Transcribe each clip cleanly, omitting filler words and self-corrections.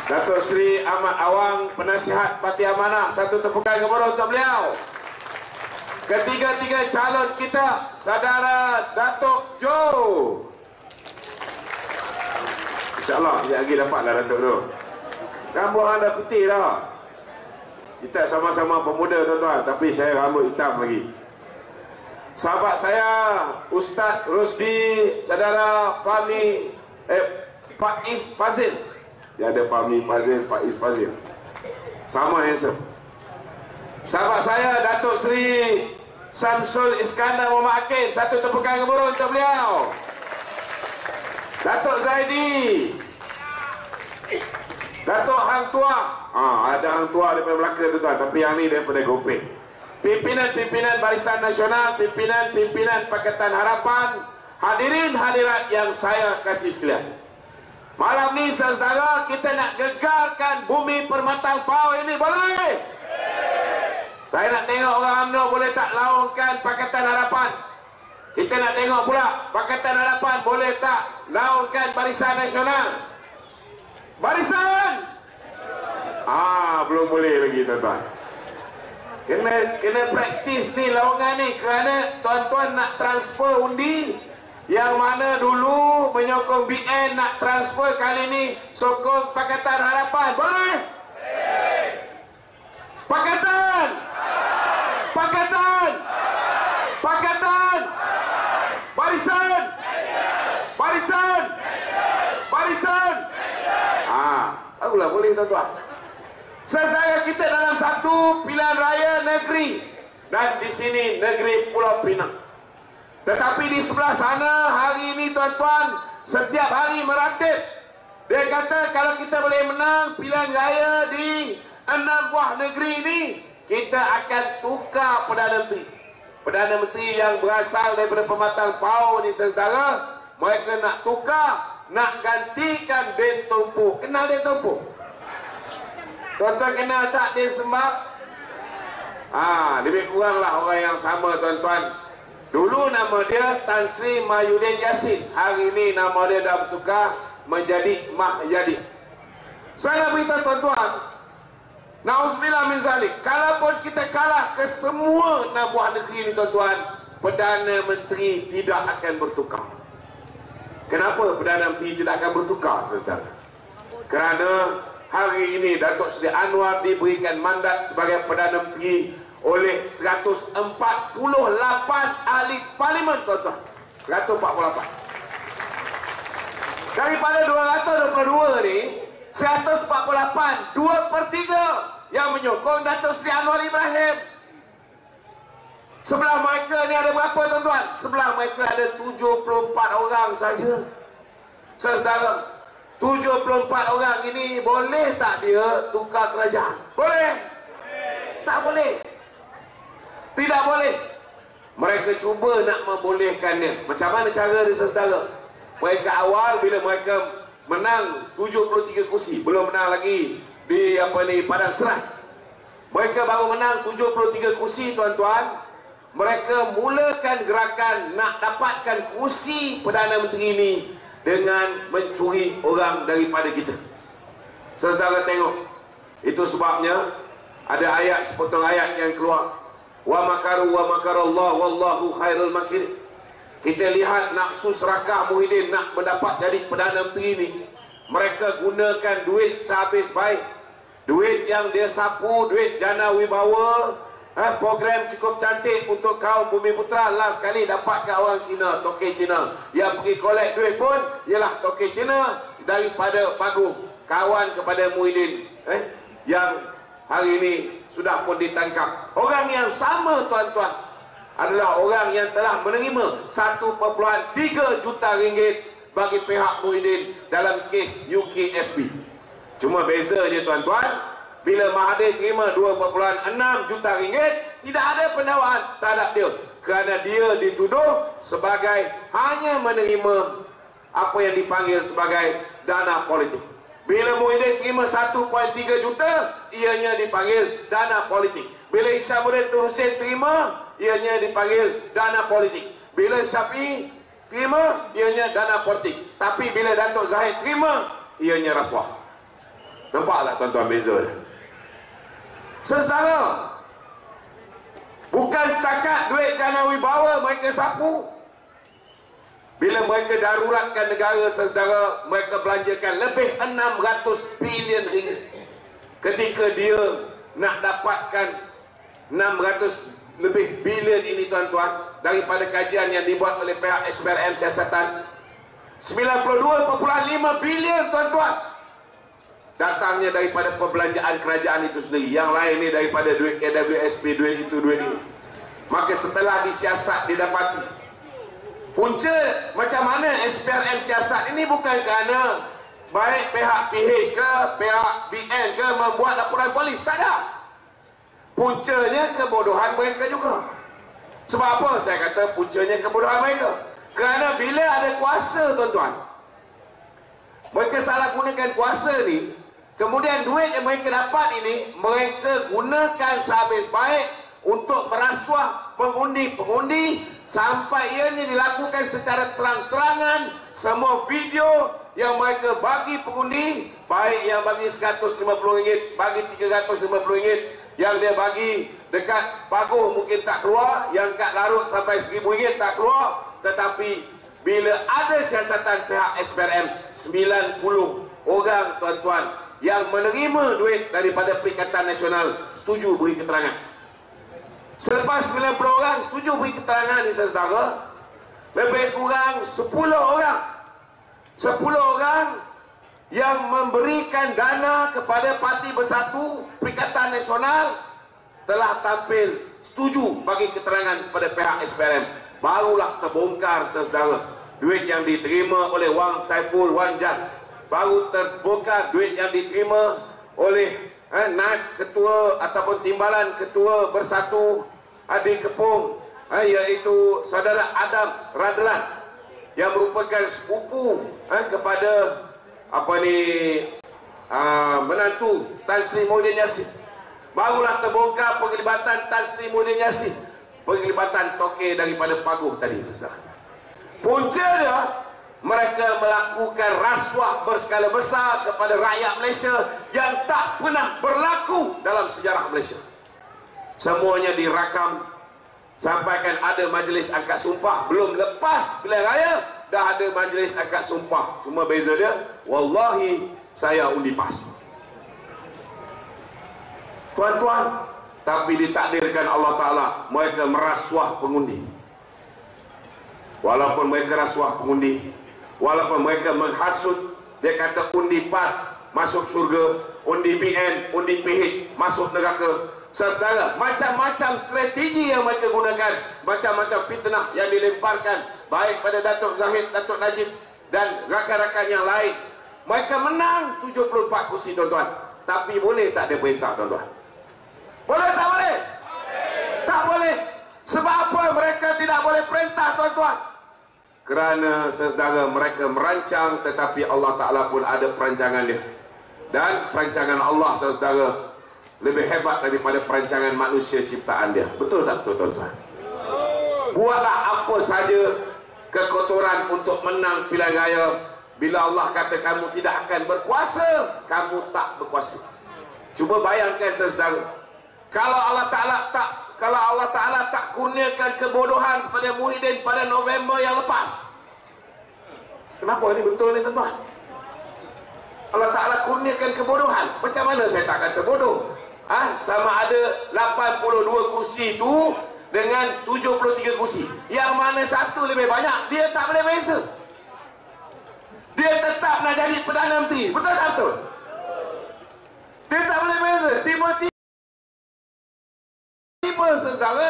Datuk Seri Ahmad Awang, Penasihat Parti Amanah. Satu tepukan gemuruh untuk beliau. Ketiga-tiga calon kita, Saudara Datuk Joe. InsyaAllah sekejap lagi dapatlah Datuk tu. Rambut anda putih dah. Kita sama-sama pemuda tuan-tuan, tapi saya rambut hitam lagi. Sahabat saya Ustaz Rusdi, Saudara Fahmi Faiz Fazil. Dia ada Fahmi Fazil, Faiz Fazil. Sama handsome. Sahabat saya Datuk Seri Samsul Iskandar Muhammad Hakim. Satu tepukan gemuruh untuk beliau. Datuk Zaidi, Datuk Hang Tuah. Ada Hang Tuah daripada Melaka tuan-tuan, tapi yang ni daripada Gopeng. Pimpinan-pimpinan Barisan Nasional, pimpinan-pimpinan Pakatan Harapan, hadirin hadirat yang saya kasih sekalian. Malam ni saudara, kita nak gegarkan bumi Permatang Pau ini, boleh? Saya nak tengok orang UMNO boleh tak laungkan Pakatan Harapan. Kita nak tengok pula Pakatan Harapan boleh tak laungkan Barisan Nasional. Barisan! Belum boleh lagi tuan-tuan. Kena praktis ni lawangan ni, kerana tuan-tuan nak transfer undi. Yang mana dulu menyokong BN nak transfer, kali ni sokong Pakatan Harapan. Boleh? Pakatan! Pakatan! Pakatan! Barisan! Barisan! Barisan! Tahulah boleh tuan-tuan. Saudara kita dalam satu pilihan raya negeri, dan di sini negeri Pulau Pinang. Tetapi di sebelah sana hari ini tuan-tuan, setiap hari meratib. Dia kata kalau kita boleh menang pilihan raya di 6 buah negeri ini, kita akan tukar Perdana Menteri. Perdana Menteri yang berasal daripada Pematang Pau ni saudara, mereka nak tukar, nak gantikan Den Tumpu. Kenal Den Tumpu? Tuan-tuan kenal tak Den Sembab? Lebih kuranglah orang yang sama tuan-tuan. Dulu nama dia Tan Sri Mahyudin Yassin. Hari ini nama dia dah bertukar menjadi Mahyadin. Saya nak beritahu tuan-tuan, na'udzubillah min zalik, kalaupun kita kalah ke semua 6 buah negeri ini tuan-tuan, Perdana Menteri tidak akan bertukar. Kenapa Perdana Menteri tidak akan bertukar saudara? Kerana hari ini Datuk Seri Anwar diberikan mandat sebagai Perdana Menteri oleh 148 ahli parlimen tuan-tuan. 148 daripada 222 ni, 148, 2/3 yang menyokong Datuk Seri Anwar Ibrahim. Sebelah mereka ni ada berapa tuan-tuan? Sebelah mereka ada 74 orang saja. Saudara, 74 orang ini boleh tak dia tukar kerajaan? Boleh? Tak boleh. Tidak boleh. Mereka cuba nak membolehkannya. Macam mana cara dia saudara? Mereka awal bila mereka menang 73 kursi, belum menang lagi di Padang Serai. Mereka baru menang 73 kursi tuan-tuan. Mereka mulakan gerakan nak dapatkan kursi Perdana Menteri ini dengan mencuri orang daripada kita. Saudara tengok, itu sebabnya ada ayat, sepotong ayat yang keluar, wa makaru wa makarallah wallahu khairul makirin. Kita lihat nafsu serakah Muhyiddin nak mendapat jadi Perdana Menteri ini. Mereka gunakan duit sehabis baik, duit yang dia sapu, duit jana wibawa, program cukup cantik untuk kaum Bumi Putra. Last kali dapat kat orang Cina, tokey Cina. Yang pergi collect duit pun ialah tokey Cina daripada Pagu, kawan kepada Muhyiddin, yang hari ini sudah pun ditangkap. Orang yang sama tuan-tuan adalah orang yang telah menerima 1.3 juta ringgit bagi pihak Muhyiddin dalam kes UKSB. Cuma bezanya tuan-tuan, bila Mahathir terima 2.6 juta ringgit, tidak ada pendakwaan terhadap dia, kerana dia dituduh sebagai hanya menerima apa yang dipanggil sebagai dana politik. Bila Muhyiddin terima 1.3 juta, ianya dipanggil dana politik. Bila Ihsanuddin Hussein terima, ianya dipanggil dana politik. Bila Syafi'i terima, ianya dana politik. Tapi bila Datuk Zahid terima, ianya rasuah. Nampak tak tuan-tuan beza dia? Saudara, bukan setakat duit jana wibawa mereka sapu. Bila mereka daruratkan negara, saudara, mereka belanjakan lebih 600 bilion ringgit. Ketika dia nak dapatkan 600 lebih bilion ini, tuan-tuan, daripada kajian yang dibuat oleh pihak SPRM Siasatan, 92.5 bilion, tuan-tuan, datangnya daripada perbelanjaan kerajaan itu sendiri. Yang lain ni daripada duit KWSP, duit itu, duit ini. Maka setelah disiasat, didapati punca macam mana SPRM siasat ini bukan kerana baik pihak PH ke pihak BN ke membuat laporan polis, tak ada. Puncanya kebodohan mereka juga. Sebab apa saya kata puncanya kebodohan mereka? Kerana bila ada kuasa, tuan-tuan, mereka salah gunakan kuasa ni. Kemudian duit yang mereka dapat ini mereka gunakan sehabis baik untuk merasuah pengundi-pengundi sampai ianya dilakukan secara terang-terangan. Semua video yang mereka bagi pengundi, baik yang bagi RM150, bagi RM350, yang dia bagi dekat paguh mungkin tak keluar, yang kat Larut sampai RM1,000 tak keluar. Tetapi bila ada siasatan pihak SPRM, 90 orang, tuan-tuan, yang menerima duit daripada Perikatan Nasional setuju beri keterangan. Selepas 90 orang setuju beri keterangan ni, saudara, lebih kurang 10 orang yang memberikan dana kepada Parti Bersatu Perikatan Nasional telah tampil setuju bagi keterangan kepada pihak SPRM. Barulah terbongkar, saudara, duit yang diterima oleh Wang Saiful Wan Jan. Baru terbongkar duit yang diterima oleh naib ketua ataupun timbalan ketua Bersatu Adi Kepung, iaitu saudara Adam Radlan, yang merupakan sepupu kepada menantu Tan Sri Muhyiddin Yassin. Barulah terbongkar penglibatan Tan Sri Muhyiddin Yassin, penglibatan toke daripada paguh tadi, saudara. Punca dia, mereka melakukan rasuah berskala besar kepada rakyat Malaysia yang tak pernah berlaku dalam sejarah Malaysia. Semuanya direkam, sampaikan ada majlis akad sumpah. Belum lepas pilihan raya dah ada majlis akad sumpah. Cuma beza dia, wallahi saya undi PAS, tuan-tuan. Tapi ditakdirkan Allah Ta'ala mereka merasuah pengundi. Walaupun mereka rasuah pengundi, walaupun mereka menghasut, dia kata undi PAS masuk syurga, undi BN, undi PH masuk neraka. Saudara, macam-macam strategi yang mereka gunakan, macam-macam fitnah yang dilemparkan baik pada Datuk Zahid, Datuk Najib dan rakan-rakan yang lain. Mereka menang 74 kursi, tuan-tuan. Tapi boleh tak dia perintah, tuan-tuan? Boleh tak boleh? Tak boleh. Sebab apa mereka tidak boleh perintah, tuan-tuan? Kerana, saudara, mereka merancang, tetapi Allah Ta'ala pun ada perancangan dia. Dan perancangan Allah, saudara, lebih hebat daripada perancangan manusia ciptaan dia. Betul tak betul, tuan-tuan? Buatlah apa saja kekotoran untuk menang pilihan raya. Bila Allah kata kamu tidak akan berkuasa, kamu tak berkuasa. Cuba bayangkan, saudara, kalau Allah Ta'ala tak kurniakan kebodohan kepada Muhyiddin pada November yang lepas. Kenapa ini betul ni, tuan-tuan? Allah Ta'ala kurniakan kebodohan. Macam mana saya tak kata bodoh? Sama ada 82 kursi itu dengan 73 kursi. Yang mana satu lebih banyak, dia tak boleh beza. Dia tetap nak jadi Perdana Menteri. Betul tak betul? Dia tak boleh beza. Tiba-tiba saudara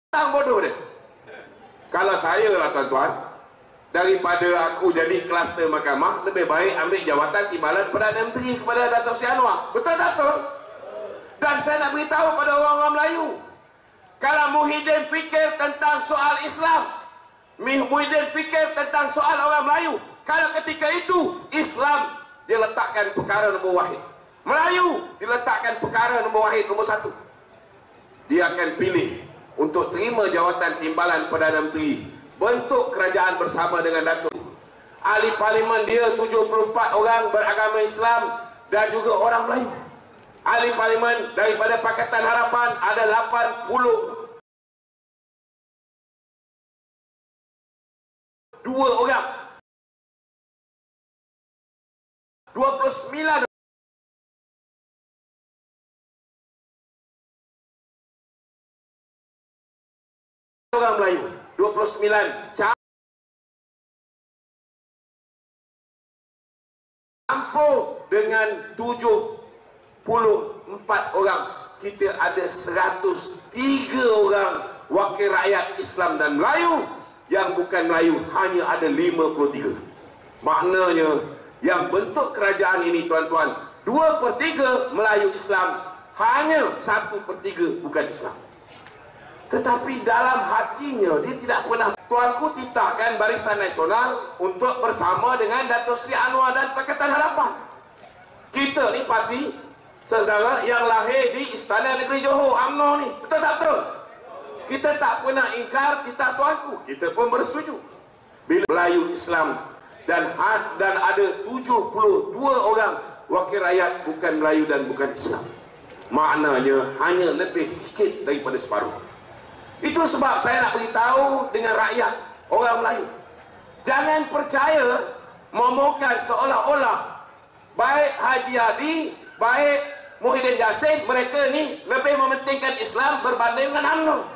datang bodoh dia. Kalau saya lah, tuan-tuan, daripada aku jadi kluster mahkamah, lebih baik ambil jawatan timbalan Perdana Menteri kepada Datuk Seri Anwar. Betul tak betul? Dan saya nak beritahu pada orang-orang Melayu, kalau Muhyiddin fikir tentang soal Islam, Muhyiddin fikir tentang soal orang Melayu, kalau ketika itu Islam dia letakkan perkara nombor wahid, Melayu diletakkan perkara nombor wahid, nombor satu, dia akan pilih untuk terima jawatan timbalan Perdana Menteri bentuk kerajaan bersama dengan Datuk. Ahli parlimen dia 74 orang beragama Islam dan juga orang Melayu. Ahli parlimen daripada Pakatan Harapan ada 82 orang. 29 orang Melayu, 29 campur dengan 74 orang, kita ada 103 orang wakil rakyat Islam dan Melayu. Yang bukan Melayu hanya ada 53. Maknanya yang bentuk kerajaan ini tuan-tuan, 2/3 Melayu Islam, hanya 1/3 bukan Islam. Tetapi dalam hatinya dia tidak pernah. Tuanku titahkan Barisan Nasional untuk bersama dengan Datuk Seri Anwar dan Pakatan Harapan. Kita ni parti saudara yang lahir di Istana Negeri Johor, UMNO ni. Betul tak betul? Kita tak pernah ingkar kita tuanku. Kita pun bersetuju. Bila Melayu Islam dan ada 72 orang wakil rakyat bukan Melayu dan bukan Islam. Maknanya hanya lebih sikit daripada separuh. Itu sebab saya nak beritahu dengan rakyat orang Melayu, jangan percaya momokan seolah-olah baik Haji Hadi, baik Muhyiddin Yassin, mereka ni lebih mementingkan Islam berbanding dengan UMNO,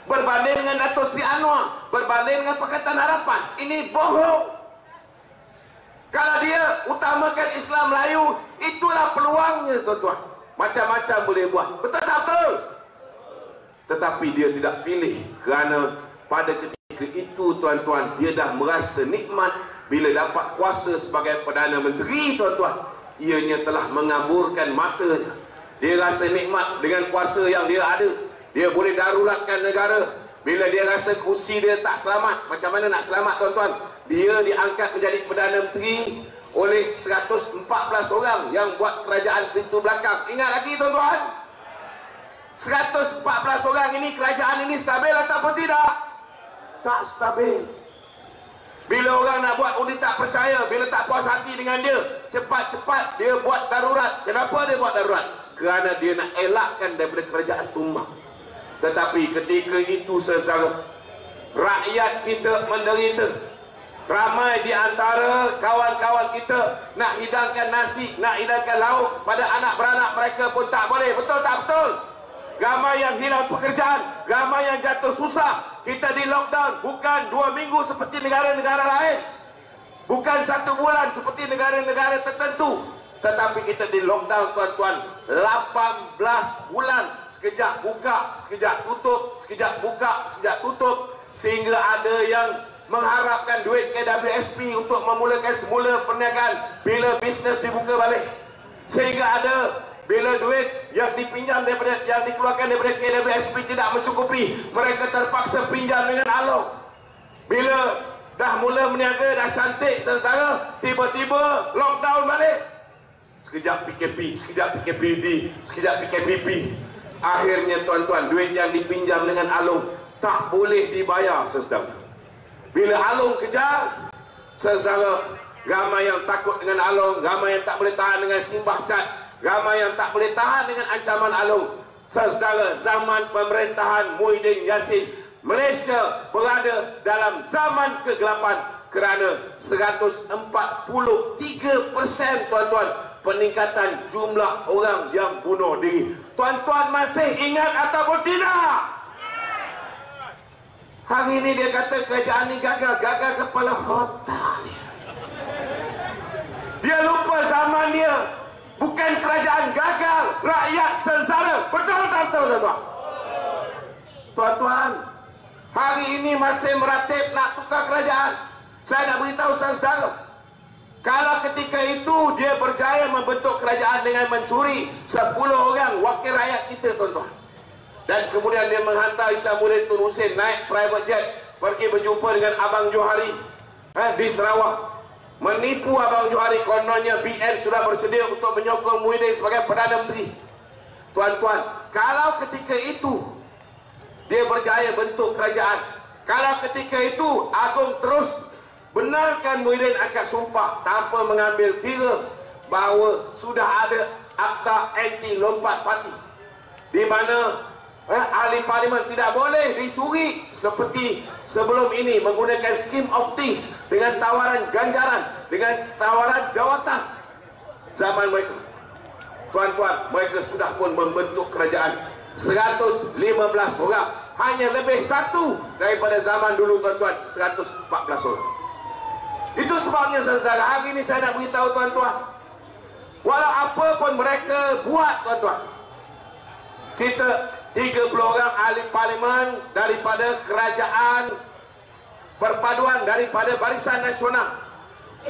berbanding dengan Datuk Seri Anwar, berbanding dengan Pakatan Harapan. Ini bohong. Kalau dia utamakan Islam Melayu, itulah peluangnya tuan-tuan. Macam-macam boleh buat. Betul tak betul? Tetapi dia tidak pilih, kerana pada ketika itu tuan-tuan, dia dah merasa nikmat bila dapat kuasa sebagai Perdana Menteri tuan-tuan. Ianya telah mengaburkan matanya. Dia rasa nikmat dengan kuasa yang dia ada. Dia boleh daruratkan negara. Bila dia rasa kursi dia tak selamat, macam mana nak selamat tuan-tuan? Dia diangkat menjadi Perdana Menteri oleh 114 orang yang buat kerajaan pintu belakang. Ingat lagi tuan-tuan? 114 orang ini, kerajaan ini stabil ataupun tidak? Tak stabil. Bila orang nak buat undi tak percaya, bila tak puas hati dengan dia, cepat-cepat dia buat darurat. Kenapa dia buat darurat? Kerana dia nak elakkan daripada kerajaan tumbang. Tetapi ketika itu saudara, rakyat kita menderita. Ramai di antara kawan-kawan kita nak hidangkan nasi, nak hidangkan lauk pada anak beranak mereka pun tak boleh. Betul tak betul? Ramai yang hilang pekerjaan, ramai yang jatuh susah. Kita di lockdown bukan 2 minggu seperti negara-negara lain, bukan 1 bulan seperti negara-negara tertentu, tetapi kita di lockdown tuan-tuan 18 bulan. Sekejap buka, sekejap tutup, sekejap buka, sekejap tutup, sehingga ada yang mengharapkan duit KWSP untuk memulakan semula perniagaan bila bisnes dibuka balik, sehingga ada bila duit yang dipinjam daripada, yang dikeluarkan daripada KWSP tidak mencukupi, mereka terpaksa pinjam dengan along. Bila dah mula berniaga, dah cantik saudara, tiba-tiba lockdown balik. Sekejap PKP, sekejap PKPD, sekejap PKPP. Akhirnya tuan-tuan, duit yang dipinjam dengan along tak boleh dibayar saudara. Bila along kejar saudara, ramai yang takut dengan along, ramai yang tak boleh tahan dengan simbah cat, ramai yang tak boleh tahan dengan ancaman alung. Saudara, zaman pemerintahan Muhyiddin Yassin, Malaysia berada dalam zaman kegelapan kerana 143% tuan-tuan peningkatan jumlah orang yang bunuh diri. Tuan-tuan masih ingat ataupun tidak? Hari ini dia kata kerajaan ini gagal. Gagal kepala otak dia. Dia lupa zaman dia. Bukan kerajaan gagal, rakyat sengsara. Betul tak betul tuan-tuan? Tuan-tuan, hari ini masih meratip nak tukar kerajaan. Saya nak beritahu saudara, kalau ketika itu dia berjaya membentuk kerajaan dengan mencuri 10 orang wakil rakyat kita tuan-tuan, dan kemudian dia menghantar Isamuddin Tun Hussein naik private jet pergi berjumpa dengan Abang Johari di Sarawak, menipu Abang Johari. Kononnya BN sudah bersedia untuk menyokong Muhyiddin sebagai Perdana Menteri. Tuan-tuan, kalau ketika itu dia berjaya bentuk kerajaan Kalau ketika itu Agong terus benarkan Muhyiddin akad sumpah tanpa mengambil kira bahawa sudah ada akta anti lompat parti, di mana ahli parlimen tidak boleh dicuri seperti sebelum ini menggunakan scheme of things dengan tawaran ganjaran, dengan tawaran jawatan. Zaman mereka, tuan-tuan, mereka sudah pun membentuk kerajaan 115 orang, hanya lebih satu daripada zaman dulu, tuan-tuan, 114 orang. Itu sebabnya saudara, hari ini saya nak beritahu tuan-tuan, walau apa pun mereka buat, tuan-tuan, kita 30 orang ahli parlimen daripada kerajaan perpaduan daripada Barisan Nasional,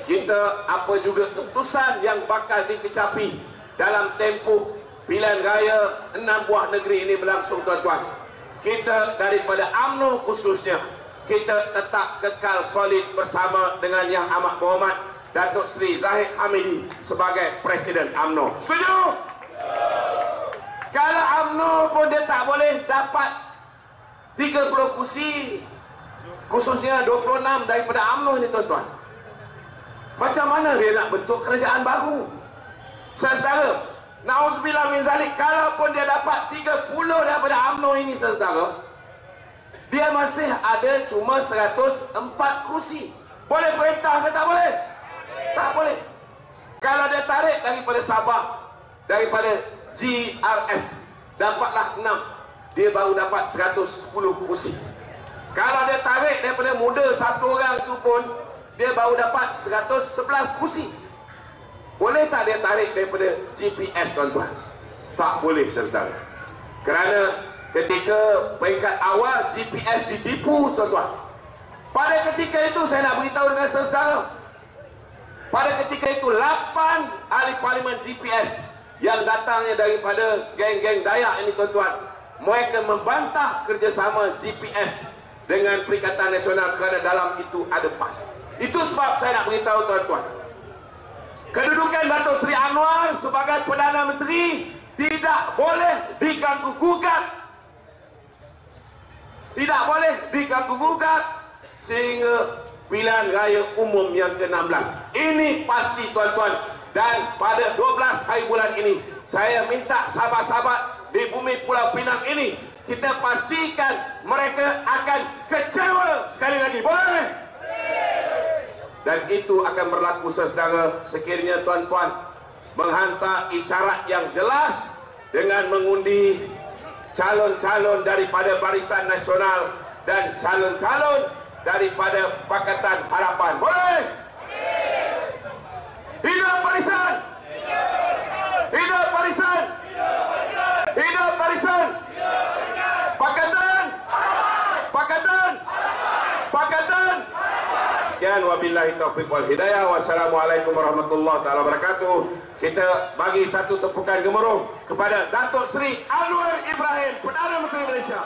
kita apa juga keputusan yang bakal dikecapi dalam tempoh pilihan raya 6 buah negeri ini berlangsung, tuan-tuan. Kita daripada UMNO khususnya, kita tetap kekal solid bersama dengan yang amat berhormat Datuk Seri Zahid Hamidi sebagai Presiden UMNO. Setuju? Kalau UMNO pun dia tak boleh dapat 30 kursi, khususnya 26 daripada UMNO ini, tuan-tuan, macam mana dia nak bentuk kerajaan baru? Saudara, na'udzubillah min zalik, kalaupun dia dapat 30 daripada UMNO ini, saudara, dia masih ada cuma 104 kursi. Boleh perintah ke tak boleh? Tak boleh. Kalau dia tarik daripada Sabah, daripada GRS, dapatlah 6, dia baru dapat 110 kursi. Kalau dia tarik daripada muda satu orang tu pun, dia baru dapat 111 kursi. Boleh tak dia tarik daripada GPS, tuan-tuan? Tak boleh, saudara. Kerana ketika peringkat awal GPS ditipu, tuan-tuan. Pada ketika itu saya nak beritahu dengan saudara, pada ketika itu 8 ahli parlimen GPS yang datangnya daripada geng-geng Dayak ini, tuan-tuan, mereka membantah kerjasama GPS dengan Perikatan Nasional kerana dalam itu ada PAS. Itu sebab saya nak beritahu, tuan-tuan, kedudukan Datuk Seri Anwar sebagai Perdana Menteri tidak boleh diganggu-gugat. Tidak boleh diganggu-gugat sehingga pilihan raya umum yang ke-16. Ini pasti, tuan-tuan. Dan pada 12 hari bulan ini, saya minta sahabat-sahabat di bumi Pulau Pinang ini, kita pastikan mereka akan kecewa sekali lagi. Boleh? Dan itu akan berlaku, saudara, sekiranya tuan-tuan menghantar isyarat yang jelas dengan mengundi calon-calon daripada Barisan Nasional dan calon-calon daripada Pakatan Harapan. Boleh? Hidup Barisan! Hidup Barisan! Hidup Barisan! Pakatan! Pakatan! Pakatan! Sekian, wabillahi taufiq wal hidayah. Wassalamualaikum warahmatullahi taala wabarakatuh. Kita bagi satu tepukan gemuruh kepada Datuk Seri Anwar Ibrahim, Perdana Menteri Malaysia.